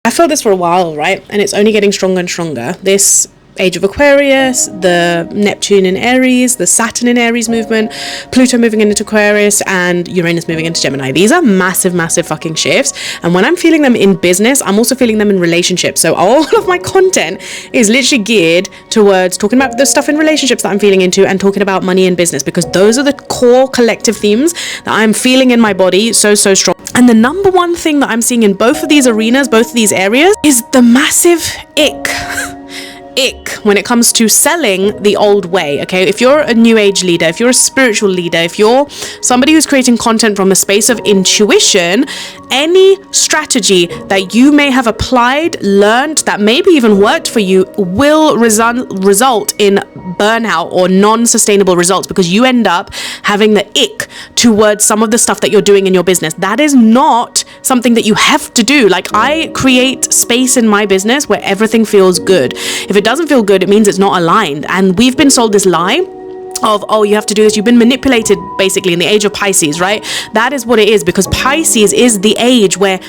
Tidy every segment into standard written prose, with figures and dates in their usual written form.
I felt this for a while, right? And it's only getting stronger and stronger. This age of Aquarius, the Neptune in Aries, the Saturn in Aries movement, Pluto moving into Aquarius, and Uranus moving into Gemini. These are massive, massive fucking shifts. And when I'm feeling them in business, I'm also feeling them in relationships. So all of my content is literally geared towards talking about the stuff in relationships that I'm feeling into and talking about money and business, because those are the core collective themes that I'm feeling in my body so strong. And the number one thing that I'm seeing in both of these arenas, both of these areas, is the massive ick when it comes to selling the old way. Okay, if you're a new age leader, if you're a spiritual leader, if you're somebody who's creating content from a space of intuition, any strategy that you may have applied, learned, that maybe even worked for you will result in burnout or non-sustainable results, because you end up having the ick towards some of the stuff that you're doing in your business. That is not something that you have to do. Like, I create space in my business where everything feels good. If it doesn't feel good, it means it's not aligned. And we've been sold this lie of, oh, you have to do this. You've been manipulated basically in the age of Pisces, right? That is what it is, because Pisces is the age where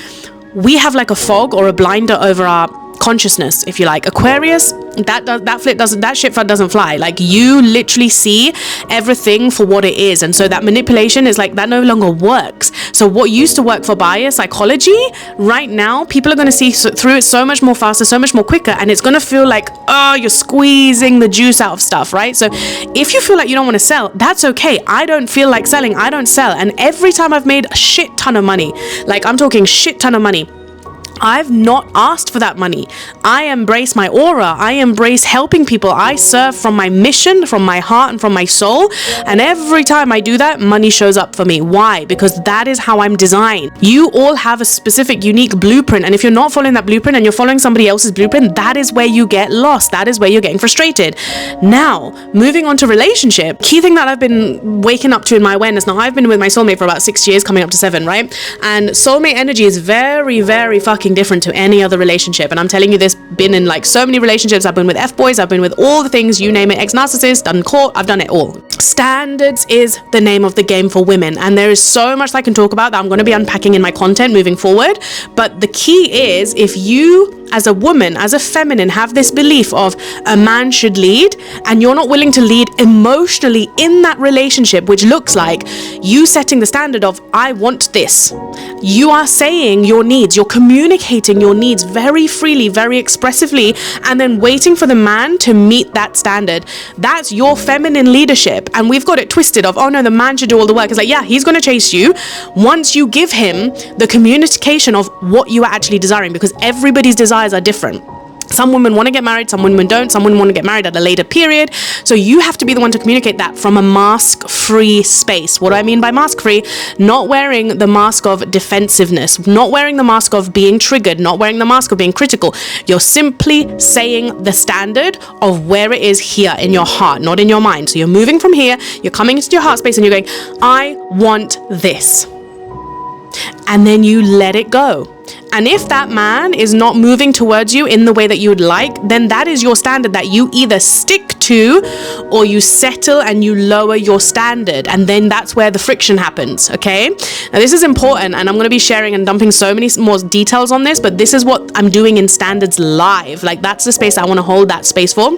we have like a fog or a blinder over our consciousness, if you like. Aquarius, that shit doesn't fly. Like, you literally see everything for what it is, and so that manipulation is like, that no longer works. So what used to work for buyer psychology, right now people are going to see through it so much more faster, so much more quicker, and it's going to feel like, oh, you're squeezing the juice out of stuff, right? So if you feel like you don't want to sell, that's okay. I don't feel like selling, I don't sell. And every time I've made a shit ton of money, like I'm talking shit ton of money, I've not asked for that money. I embrace my aura. I embrace helping people. I serve from my mission, from my heart, and from my soul. And every time I do that, money shows up for me. Why? Because that is how I'm designed. You all have a specific, unique blueprint. And if you're not following that blueprint and you're following somebody else's blueprint, that is where you get lost. That is where you're getting frustrated. Now, moving on to relationship, key thing that I've been waking up to in my awareness. Now, I've been with my soulmate for about 6 years, coming up to 7, right? And soulmate energy is very, very fucking different to any other relationship. And I'm telling you this, been in like so many relationships. I've been with F-boys, I've been with all the things, you name it, ex-narcissists, done court, I've done it all. Standards is the name of the game for women, and there is so much I can talk about that I'm going to be unpacking in my content moving forward. But the key is, if you as a woman, as a feminine, have this belief of a man should lead, and you're not willing to lead emotionally in that relationship, which looks like you setting the standard of, I want this. You are saying your needs, you're communicating your needs very freely, very expressively, and then waiting for the man to meet that standard. That's your feminine leadership. And we've got it twisted of, oh no, the man should do all the work. It's like, yeah, he's going to chase you once you give him the communication of what you are actually desiring, because everybody's desires are different. Some women want to get married, some women don't, some women want to get married at a later period. So you have to be the one to communicate that from a mask-free space. What do I mean by mask-free? Not wearing the mask of defensiveness, not wearing the mask of being triggered, not wearing the mask of being critical. You're simply saying the standard of where it is here in your heart, not in your mind. So you're moving from here, you're coming into your heart space, and you're going, I want this. And then you let it go. And if that man is not moving towards you in the way that you would like, then that is your standard that you either stick to, or you settle and you lower your standard. And then that's where the friction happens, okay? Now this is important, and I'm going to be sharing and dumping so many more details on this, but this is what I'm doing in Standards Live. Like, that's the space I want to hold that space for.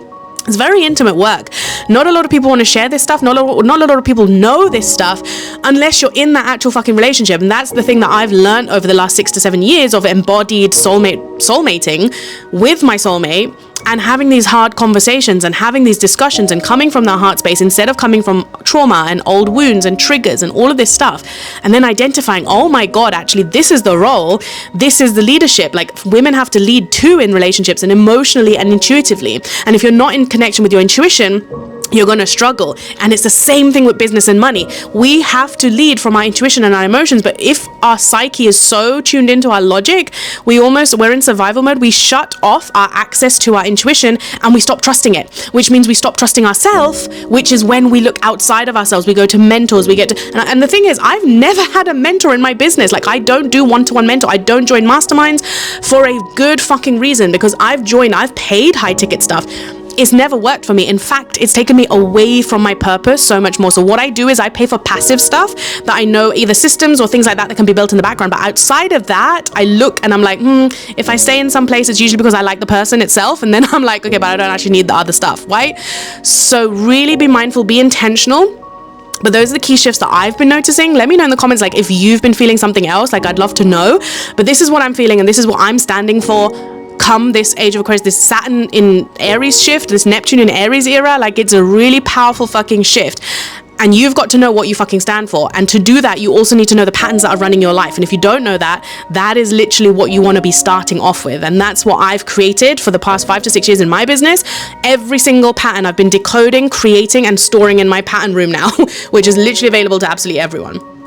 It's very intimate work. Not a lot of people want to share this stuff. Not a lot of people know this stuff unless you're in that actual fucking relationship. And that's the thing that I've learned over the last 6 to 7 years of embodied soulmating with my soulmate, and having these hard conversations and having these discussions and coming from that heart space instead of coming from trauma and old wounds and triggers and all of this stuff. And then identifying, oh my God, actually, this is the role. This is the leadership. Like, women have to lead too in relationships, and emotionally and intuitively. And if you're not in connection with your intuition, you're going to struggle. And it's the same thing with business and money. We have to lead from our intuition and our emotions. But if our psyche is so tuned into our logic, we're in survival mode. We shut off our access to our intuition, and we stop trusting it, which means we stop trusting ourselves, which is when we look outside of ourselves. We go to mentors, and the thing is, I've never had a mentor in my business. Like, I don't do one-to-one mentor. I don't join masterminds for a good fucking reason, because I've paid high ticket stuff. it's never worked for me. In fact, it's taken me away from my purpose so much more. So what I do is I pay for passive stuff that I know, either systems or things like that can be built in the background. But outside of that, I look and I'm like, if I stay in some place, it's usually because I like the person itself. And then I'm like, okay, but I don't actually need the other stuff, right? So really be mindful, be intentional. But those are the key shifts that I've been noticing. Let me know in the comments, like, if you've been feeling something else. Like, I'd love to know. But this is what I'm feeling, and this is what I'm standing for come this age of Aquarius, this Saturn in Aries shift, this Neptune in Aries era. Like, it's a really powerful fucking shift. And you've got to know what you fucking stand for. And to do that, you also need to know the patterns that are running your life. And if you don't know that, that is literally what you want to be starting off with. And that's what I've created for the past 5 to 6 years in my business. Every single pattern I've been decoding, creating, and storing in my pattern room now, which is literally available to absolutely everyone.